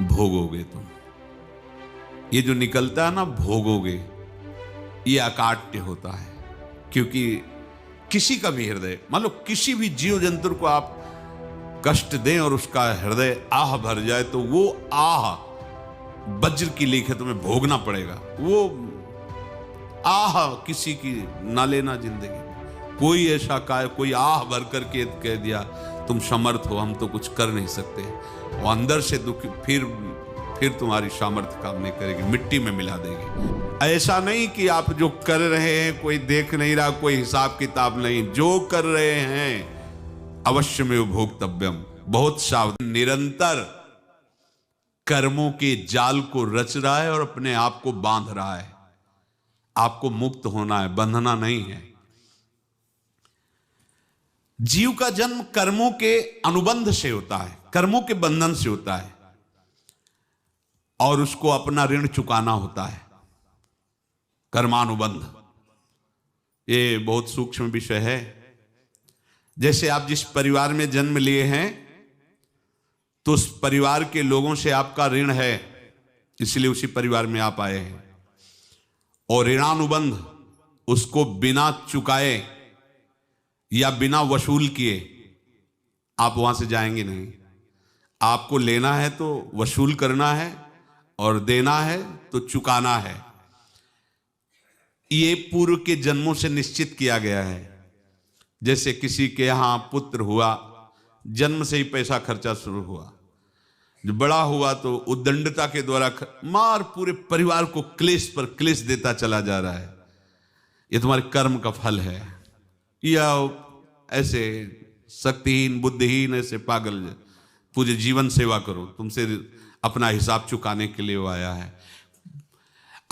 भोगोगे तुम। ये जो निकलता है ना भोगोगे, ये अकाट्य होता है। क्योंकि किसी का भी हृदय, मान लो किसी भी जीव जंतु को आप कष्ट दें और उसका हृदय आह भर जाए, तो वो आह वज्र की लेख है, तुम्हें भोगना पड़ेगा। वो आह किसी की ना लेना जिंदगी। कोई ऐसा कोई आह भर करके कह दिया तुम समर्थ हो, हम तो कुछ कर नहीं सकते, वो अंदर से दुखी, फिर तुम्हारी सामर्थ्य काम नहीं करेगी, मिट्टी में मिला देगी। ऐसा नहीं कि आप जो कर रहे हैं कोई देख नहीं रहा, कोई हिसाब किताब नहीं, जो कर रहे हैं अवश्य में भोक्तव्यम। बहुत सावधान, निरंतर कर्मों के जाल को रच रहा है और अपने आप को बांध रहा है। आपको मुक्त होना है, बंधना नहीं है। जीव का जन्म कर्मों के अनुबंध से होता है, कर्मों के बंधन से होता है, और उसको अपना ऋण चुकाना होता है। कर्मानुबंध ये बहुत सूक्ष्म विषय है। जैसे आप जिस परिवार में जन्म लिए हैं, तो उस परिवार के लोगों से आपका ऋण है, इसलिए उसी परिवार में आप आए हैं। और ऋणानुबंध, उसको बिना चुकाए या बिना वसूल किए आप वहां से जाएंगे नहीं। आपको लेना है तो वसूल करना है, और देना है तो चुकाना है। ये पूर्व के जन्मों से निश्चित किया गया है। जैसे किसी के यहां पुत्र हुआ, जन्म से ही पैसा खर्चा शुरू हुआ, जो बड़ा हुआ तो उद्दंडता के द्वारा मार पूरे परिवार को क्लेश पर क्लेश देता चला जा रहा है। ये तुम्हारे कर्म का फल है। या ऐसे शक्तिहीन बुद्धिहीन ऐसे पागल पूरे जीवन सेवा करो, तुमसे अपना हिसाब चुकाने के लिए वो आया है।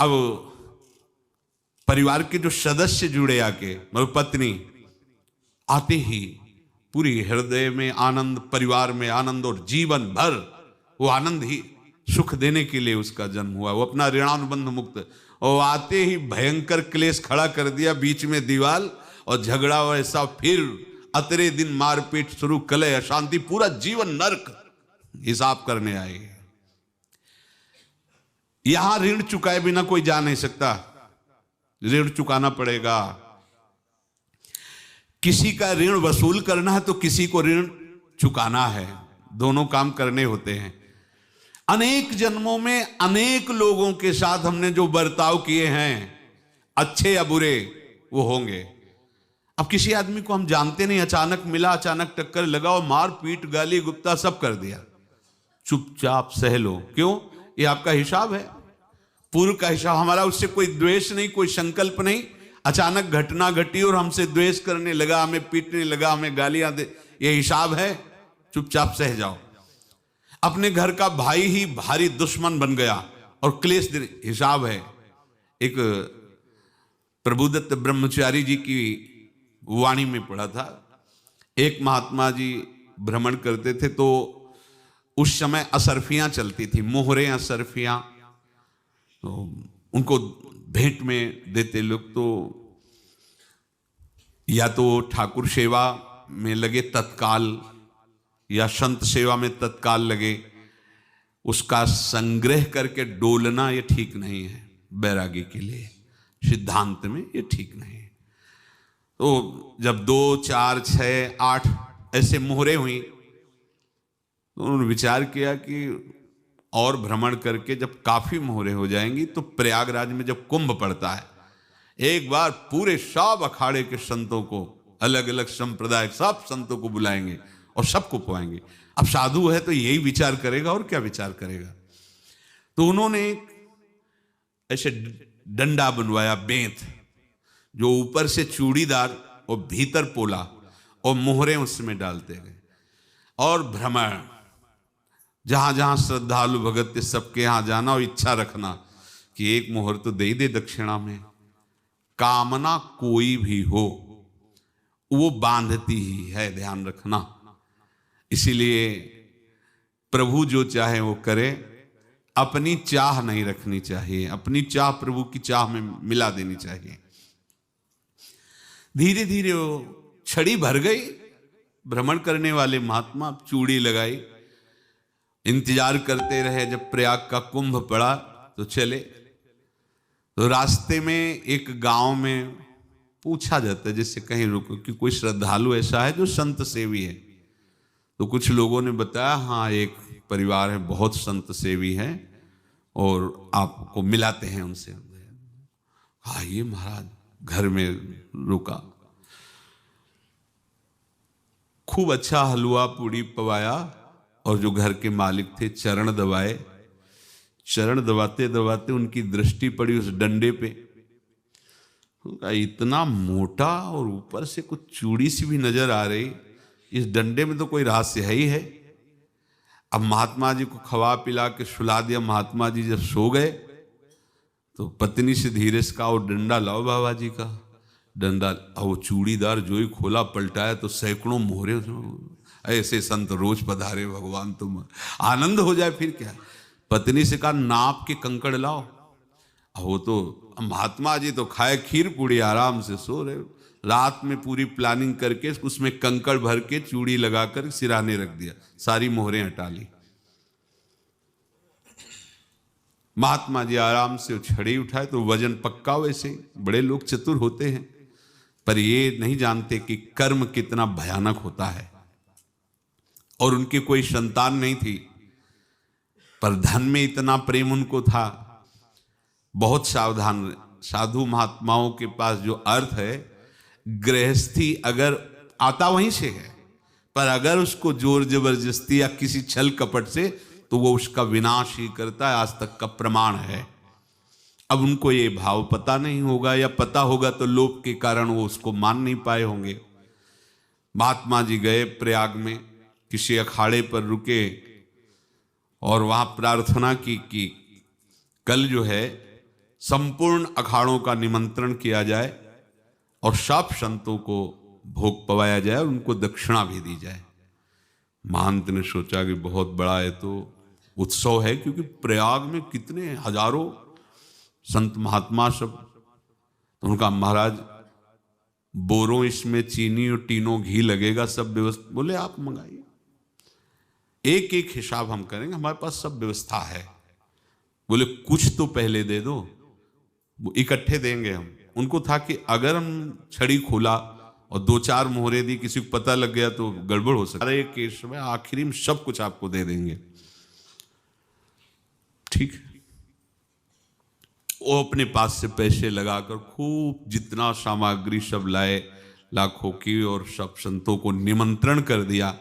अब परिवार के जो सदस्य जुड़े आके, मतलब पत्नी आते ही पूरी हृदय में आनंद, परिवार में आनंद, और जीवन भर वो आनंद ही सुख देने के लिए उसका जन्म हुआ। वो अपना ऋणानुबंध मुक्त, और आते ही भयंकर क्लेश खड़ा कर दिया, बीच में दीवार और झगड़ा वैसा, फिर अतरे दिन मारपीट शुरू, कलह अशांति, पूरा जीवन नरक हिसाब करने आए। यहां ऋण चुकाए बिना कोई जा नहीं सकता, ऋण चुकाना पड़ेगा। किसी का ऋण वसूल करना है तो किसी को ऋण चुकाना है, दोनों काम करने होते हैं। अनेक जन्मों में अनेक लोगों के साथ हमने जो बर्ताव किए हैं, अच्छे या बुरे, वो होंगे। अब किसी आदमी को हम जानते नहीं, अचानक मिला, अचानक टक्कर लगा और मार पीट गाली गुप्ता सब कर दिया, चुपचाप सह लो। क्यों? ये आपका हिसाब है, पूर्व का हिसाब। हमारा उससे कोई द्वेष नहीं, कोई संकल्प नहीं। अचानक घटना घटी और हमसे द्वेष करने लगा, हमें पीटने लगा, हमें गालियां दे, ये हिसाब है, चुपचाप सह जाओ। अपने घर का भाई ही भारी दुश्मन बन गया और क्लेश, हिसाब है। एक प्रभुदत्त ब्रह्मचारी जी की वाणी में पढ़ा था, एक महात्मा जी भ्रमण करते थे, तो उस समय असरफियां चलती थी, मोहरे असरफियां, तो उनको भेंट में देते लोग। तो या तो ठाकुर सेवा में लगे तत्काल, या संत सेवा में तत्काल लगे, उसका संग्रह करके डोलना ये ठीक नहीं है। बैरागी के लिए सिद्धांत में ये ठीक नहीं है। तो जब 2, 4, 6, 8 ऐसे मोहरे हुई, तो उन्होंने विचार किया कि और भ्रमण करके जब काफी मोहरे हो जाएंगी, तो प्रयागराज में जब कुंभ पड़ता है, एक बार पूरे सब अखाड़े के संतों को, अलग अलग संप्रदाय सब संतों को बुलाएंगे और सबको पुआएंगे। अब साधु है तो यही विचार करेगा, और क्या विचार करेगा। तो उन्होंने ऐसे डंडा बनवाया, बेंत, जो ऊपर से चूड़ीदार और भीतर पोला, और मोहरे उसमें डालते गए। और भ्रमण, जहां जहां श्रद्धालु भगत थे सबके यहां जाना, और इच्छा रखना कि एक मोहर तो दे दे दक्षिणा में। कामना कोई भी हो वो बांधती ही है, ध्यान रखना। इसीलिए प्रभु जो चाहे वो करे, अपनी चाह नहीं रखनी चाहिए, अपनी चाह प्रभु की चाह में मिला देनी चाहिए। धीरे धीरे वो छड़ी भर गई, भ्रमण करने वाले महात्मा चूड़ी लगाई, इंतजार करते रहे, जब प्रयाग का कुंभ पड़ा तो चले। तो रास्ते में एक गांव में पूछा जाता है, जैसे कहीं रुको कि कोई श्रद्धालु ऐसा है जो संत सेवी है। तो कुछ लोगों ने बताया, हाँ एक परिवार है बहुत संत सेवी है और आपको मिलाते हैं उनसे। आइए महाराज, घर में रुका, खूब अच्छा हलवा पूड़ी पवाया और जो घर के मालिक थे चरण दबाए। चरण दबाते दबाते उनकी दृष्टि पड़ी उस डंडे पे, इतना मोटा और ऊपर से कुछ चूड़ी सी भी नजर आ रही, इस डंडे में तो कोई रहस्य है ही है। अब महात्मा जी को खवा पिला के सुला दिया। महात्मा जी जब सो गए तो पत्नी से धीरे से कहा, वो डंडा लाओ बाबा जी का डंडा। वो चूड़ीदार जो ही खोला पलटाया तो सैकड़ों मोहरे। ऐसे संत रोज पधारे भगवान, तुम आनंद हो जाए फिर क्या। पत्नी से कहा, नाप के कंकड़ लाओ। वो तो महात्मा जी तो खाए खीर पूड़ी, आराम से सो रहे। रात में पूरी प्लानिंग करके उसमें कंकड़ भर के चूड़ी लगाकर सिराने रख दिया, सारी मोहरें हटा ली। महात्मा जी आराम से छड़ी उठाए तो वजन पक्का। वैसे बड़े लोग चतुर होते हैं, पर ये नहीं जानते कि कर्म कितना भयानक होता है। और उनकी कोई संतान नहीं थी, पर धन में इतना प्रेम उनको था। बहुत सावधान। साधु महात्माओं के पास जो अर्थ है, गृहस्थी अगर आता वहीं से है, पर अगर उसको जोर जबरदस्ती या किसी छल कपट से, तो वो उसका विनाश ही करता है। आज तक का प्रमाण है। अब उनको ये भाव पता नहीं होगा, या पता होगा तो लोभ के कारण वो उसको मान नहीं पाए होंगे। महात्मा जी गए प्रयाग में, किसी अखाड़े पर रुके और वहां प्रार्थना की कि कल जो है संपूर्ण अखाड़ों का निमंत्रण किया जाए और सब संतों को भोग पवाया जाए और उनको दक्षिणा भी दी जाए। महंत ने सोचा कि बहुत बड़ा है तो उत्सव है, क्योंकि प्रयाग में कितने हजारों संत महात्मा सब। तो उनका महाराज बोरों इसमें चीनी और टीनों घी लगेगा, सब व्यवस्था। बोले आप मंगाइए, एक एक हिसाब हम करेंगे, हमारे पास सब व्यवस्था है। बोले कुछ तो पहले दे दो, वो इकट्ठे देंगे हम। उनको था कि अगर हम छड़ी खोला और दो चार मोहरे दी, किसी को पता लग गया तो गड़बड़ हो सकता है। एक केस में आखिरी में सब कुछ आपको दे देंगे। ठीक है। वो अपने पास से पैसे लगाकर खूब जितना सामग्री सब लाए, लाखों की, और सब संतों को निमंत्रण कर दिया।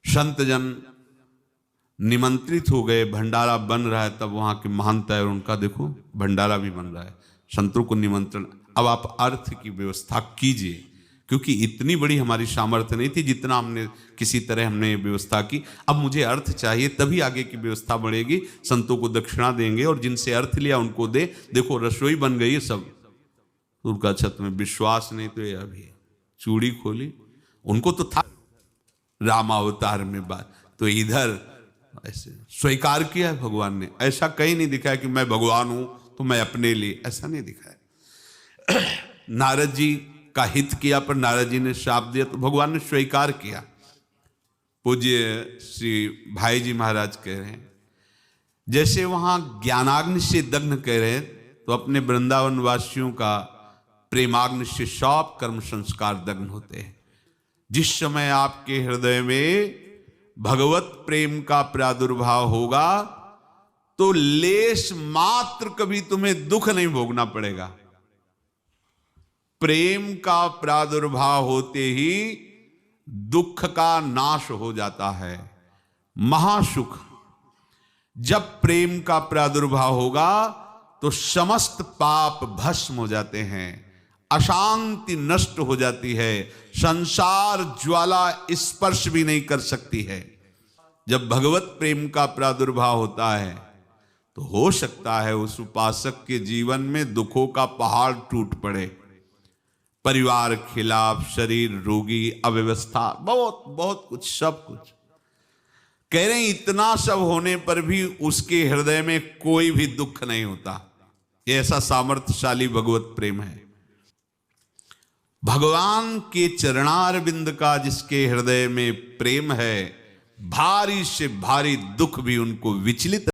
संत जन निमंत्रित हो गए, भंडारा बन रहा है। तब वहां के महंत है और उनका देखो भंडारा भी बन रहा है, संतों को निमंत्रण। अब आप अर्थ की व्यवस्था कीजिए, क्योंकि इतनी बड़ी हमारी सामर्थ्य नहीं थी जितना हमने किसी तरह हमने व्यवस्था की। अब मुझे अर्थ चाहिए, तभी आगे की व्यवस्था बढ़ेगी। संतों को दक्षिणा देंगे और जिनसे अर्थ लिया उनको दे। देखो रसोई बन गई है सब। उनका छत में विश्वास नहीं तो ये अभी चूड़ी खोली, उनको तो था रामावतार में बात, तो इधर ऐसे स्वीकार किया है भगवान ने। ऐसा कहीं नहीं दिखाया कि मैं भगवान हूं तो मैं अपने लिए, ऐसा नहीं दिखाया। नारद जी का हित किया, पर नारद जी ने श्राप दिया तो भगवान ने स्वीकार किया। पूज्य श्री भाई जी महाराज कह रहे हैं, जैसे वहां ज्ञानाग्नि से दग्न कह रहे हैं, तो अपने वृंदावन वासियों का प्रेमाग्नि से सब कर्म संस्कार दग्न होते हैं। जिस समय आपके हृदय में भगवत प्रेम का प्रादुर्भाव होगा, तो लेश मात्र कभी तुम्हें दुख नहीं भोगना पड़ेगा। प्रेम का प्रादुर्भाव होते ही दुख का नाश हो जाता है, महासुख। जब प्रेम का प्रादुर्भाव होगा तो समस्त पाप भस्म हो जाते हैं, अशांति नष्ट हो जाती है, संसार ज्वाला स्पर्श भी नहीं कर सकती है। जब भगवत प्रेम का प्रादुर्भाव होता है तो हो सकता है उस उपासक के जीवन में दुखों का पहाड़ टूट पड़े। परिवार खिलाफ, शरीर रोगी, अव्यवस्था, बहुत बहुत कुछ, सब कुछ। कह रहे हैं इतना सब होने पर भी उसके हृदय में कोई भी दुख नहीं होता। ऐसा सामर्थ्यशाली भगवत प्रेम है। भगवान के चरणारविंद का जिसके हृदय में प्रेम है, भारी से भारी दुख भी उनको विचलित